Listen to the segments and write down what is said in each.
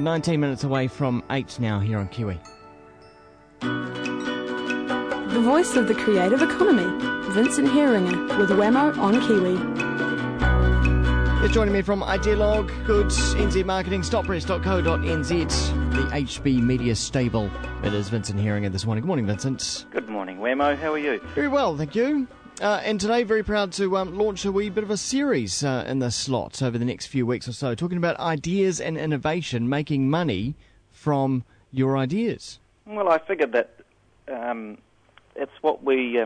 19 minutes away from 8 now here on Kiwi. The voice of the creative economy, Vincent Heeringa with Wammo on Kiwi. You're joining me from Idealog, Goods, NZ Marketing, stoppress.co.nz, the HB Media stable. It is Vincent Heeringa this morning. Good morning, Vincent. Good morning, Wammo. How are you? Very well, thank you. And today, very proud to launch a wee bit of a series in the slot over the next few weeks or so, talking about ideas and innovation, making money from your ideas. Well, I figured that it's what we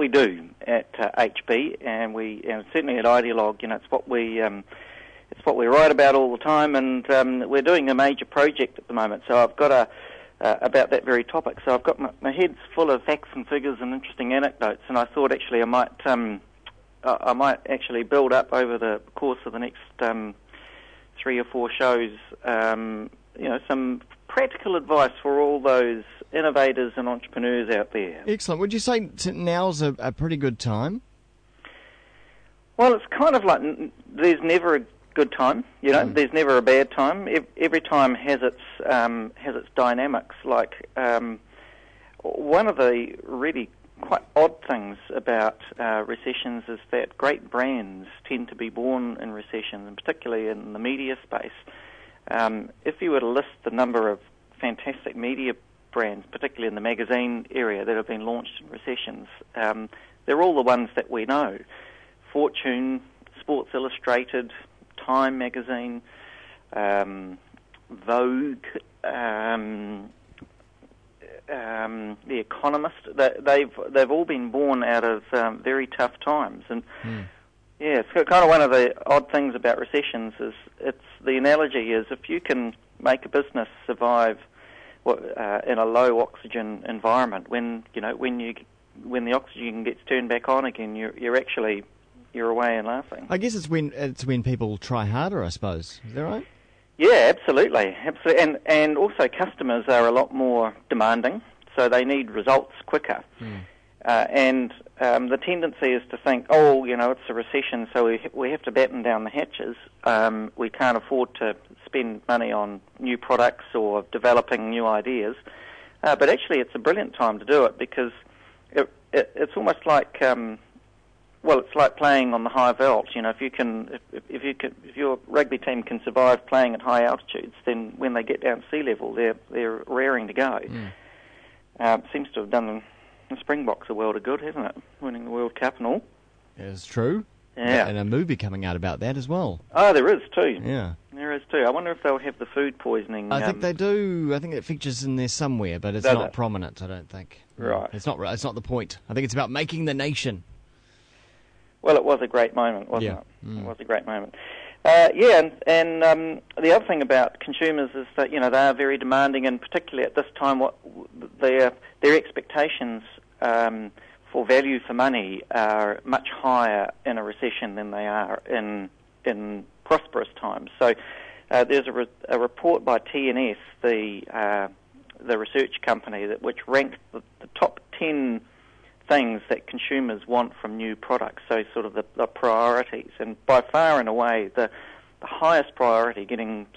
do at HB, and certainly at Idealog, it's what we write about all the time, and we're doing a major project at the moment. So I've got about that very topic. So I've got my head's full of facts and figures and interesting anecdotes, and I thought actually I might actually build up over the course of the next 3 or 4 shows, some practical advice for all those innovators and entrepreneurs out there. Excellent. Would you say now's a pretty good time? Well, it's kind of like there's never a good time. There's never a bad time. Every time has its dynamics. Like one of the really quite odd things about recessions is that great brands tend to be born in recessions, and particularly in the media space. If you were to list the number of fantastic media brands, particularly in the magazine area, that have been launched in recessions, they're all the ones that we know. Fortune, Sports Illustrated, Time magazine, Vogue, The Economist. They've all been born out of very tough times, and yeah, it's kind of one of the odd things about recessions is the analogy is if you can make a business survive in a low oxygen environment, when the oxygen gets turned back on again, you're away and laughing. I guess it's when people try harder, I suppose. Is that right? Yeah, absolutely. And also customers are a lot more demanding, so they need results quicker. And the tendency is to think, it's a recession, so we have to batten down the hatches. We can't afford to spend money on new products or developing new ideas. But actually, it's a brilliant time to do it because it's almost like it's like playing on the high veld. If your rugby team can survive playing at high altitudes, then when they get down to sea level, they're raring to go. Seems to have done the Springboks a world of good, hasn't it? Winning the World Cup and all. It's true. Yeah. And a movie coming out about that as well. Oh, there is too. Yeah. There is too. I wonder if they'll have the food poisoning. I think they do. I think it features in there somewhere, but it's not prominent, I don't think. Right. It's not the point. I think it's about making the nation. Well, it was a great moment, wasn't it? It was a great moment. And the other thing about consumers is that, they are very demanding, and particularly at this time, what their expectations for value for money are much higher in a recession than they are in prosperous times. So there's a report by TNS, the research company, which ranked the top 10 things that consumers want from new products, so sort of the priorities. And by far and away, the highest priority, getting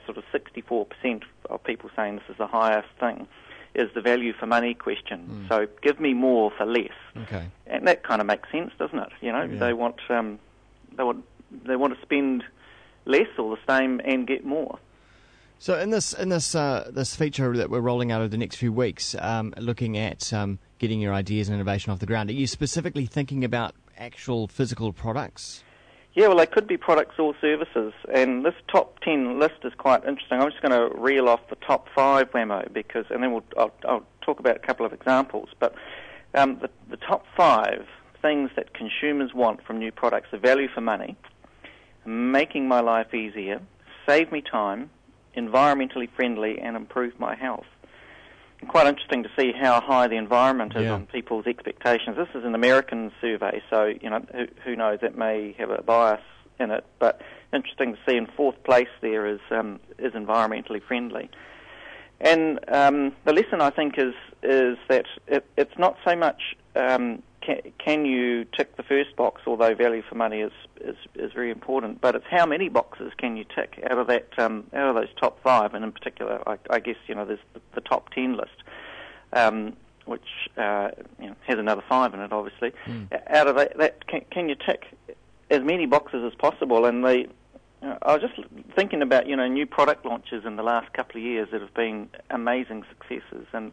sort of 64% of people saying this is the highest thing, is the value for money question. So give me more for less. Okay. And that kind of makes sense, doesn't it? They want to spend less or the same and get more. So in this feature that we're rolling out over the next few weeks, looking at getting your ideas and innovation off the ground, are you specifically thinking about actual physical products? Yeah, well, they could be products or services, and this top 10 list is quite interesting. I'm just going to reel off the top 5, Wammo, and then I'll talk about a couple of examples. But the top 5 things that consumers want from new products are value for money, making my life easier, save me time, environmentally friendly, and improve my health. And quite interesting to see how high the environment is on people's expectations. This is an American survey, so who knows, that may have a bias in it. But interesting to see in 4th place there is environmentally friendly. And the lesson, I think, is that it's not so much can you tick the first box? Although value for money is very important, but it's how many boxes can you tick out of that out of those top 5, and in particular, I guess there's the top 10 list, which has another 5 in it, obviously. Out of that can you tick as many boxes as possible? And I was just thinking about new product launches in the last couple of years that have been amazing successes, and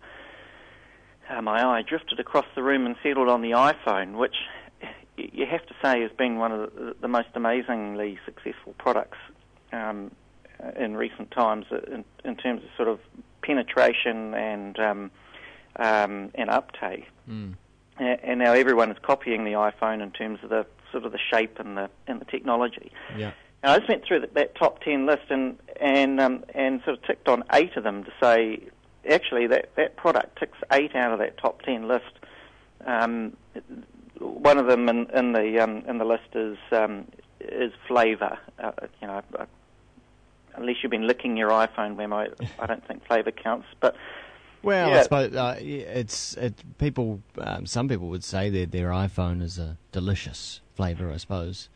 my eye drifted across the room and settled on the iPhone, which you have to say has been one of the most amazingly successful products in recent times in terms of sort of penetration and uptake. And now everyone is copying the iPhone in terms of the sort of the shape and the technology. Yeah. And I just went through that top 10 list and sort of ticked on 8 of them to say, actually, that product ticks 8 out of that top 10 list. One of them in the list is flavour. Unless you've been licking your iPhone, Wammo, I don't think flavour counts. But I suppose people. Some people would say that their iPhone is a delicious flavour, I suppose.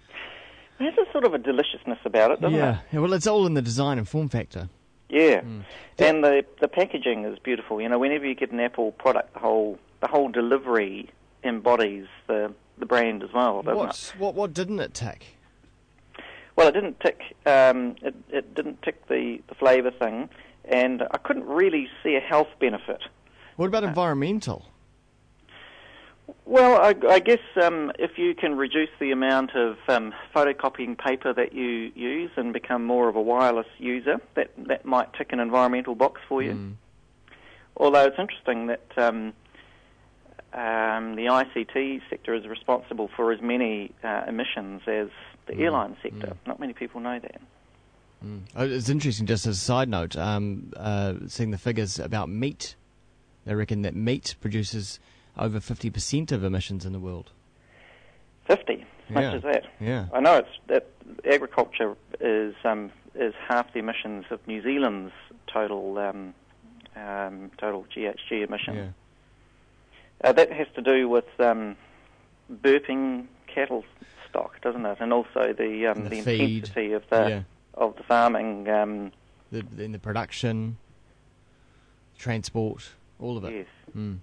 There's a sort of a deliciousness about it, doesn't it? Yeah, well, it's all in the design and form factor. Yeah, and the packaging is beautiful. Whenever you get an Apple product, the whole delivery embodies the brand as well, doesn't it? What didn't it tick? Well, it didn't tick. It didn't tick the flavour thing, and I couldn't really see a health benefit. What about environmental? Well, I guess if you can reduce the amount of photocopying paper that you use and become more of a wireless user, that might tick an environmental box for you. Although it's interesting that the ICT sector is responsible for as many emissions as the airline sector. Not many people know that. It's interesting, just as a side note, seeing the figures about meat. They reckon that meat produces over 50% of emissions in the world. 50, as much as that. Yeah. I know that agriculture is half the emissions of New Zealand's total GHG emissions. Yeah. That has to do with burping cattle stock, doesn't it? And also the intensity of the farming. In the production, transport, all of it. Yes.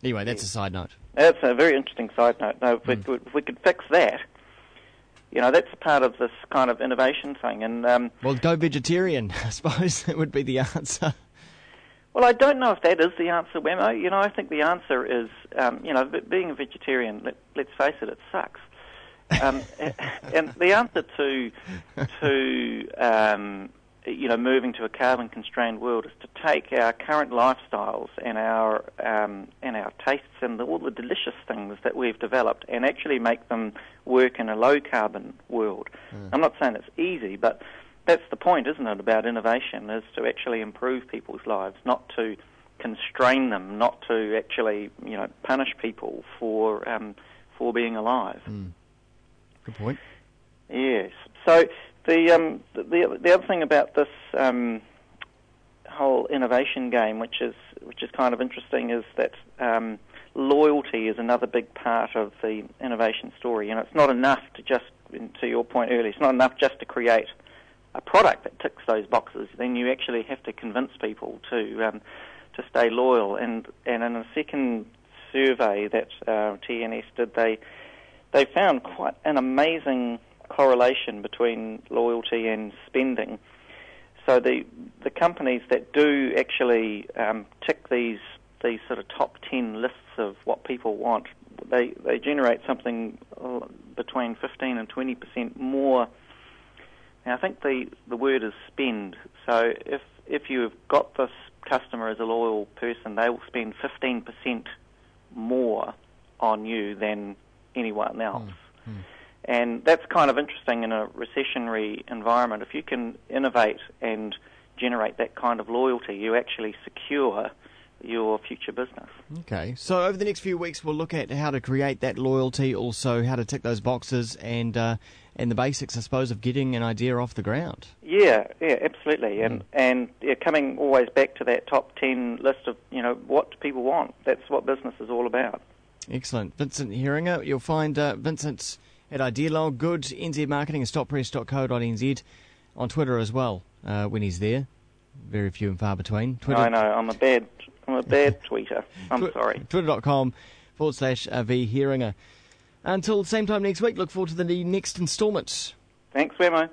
Anyway, that's a side note. That's a very interesting side note. No, if we could fix that, that's part of this kind of innovation thing. And well, go vegetarian, I suppose that would be the answer. Well, I don't know if that is the answer, Wammo. I think the answer is, being a vegetarian, let's face it, it sucks. And the answer to moving to a carbon-constrained world is to take our current lifestyles and our tastes and all the delicious things that we've developed and actually make them work in a low-carbon world. I'm not saying it's easy, but that's the point, isn't it, about innovation, is to actually improve people's lives, not to constrain them, not to actually, punish people for being alive. Good point. Yes. So the other thing about this whole innovation game, which is kind of interesting, is that loyalty is another big part of the innovation story. It's not enough to just, to your point earlier, it's not enough just to create a product that ticks those boxes. Then you actually have to convince people to stay loyal. And in a second survey that TNS did, they found quite an amazing correlation between loyalty and spending. So the companies that do actually tick these sort of top 10 lists of what people want, they generate something between 15 and 20% more. Now, I think the word is spend. So if you've got this customer as a loyal person, they will spend 15% more on you than anyone else. And that's kind of interesting in a recessionary environment. If you can innovate and generate that kind of loyalty, you actually secure your future business. Okay, so over the next few weeks we'll look at how to create that loyalty, also how to tick those boxes, and the basics, I suppose, of getting an idea off the ground. Yeah, absolutely. And coming always back to that top 10 list of, what people want. That's what business is all about. Excellent. Vincent Heeringa. You'll find Vincent at Idealog, Good, NZ Marketing and stoppress.co.nz, on Twitter as well when he's there. Very few and far between. Twitter. I know, I'm a bad tweeter. I'm sorry. Twitter.com/V Heeringa. Until the same time next week, look forward to the next instalment. Thanks, Wammo.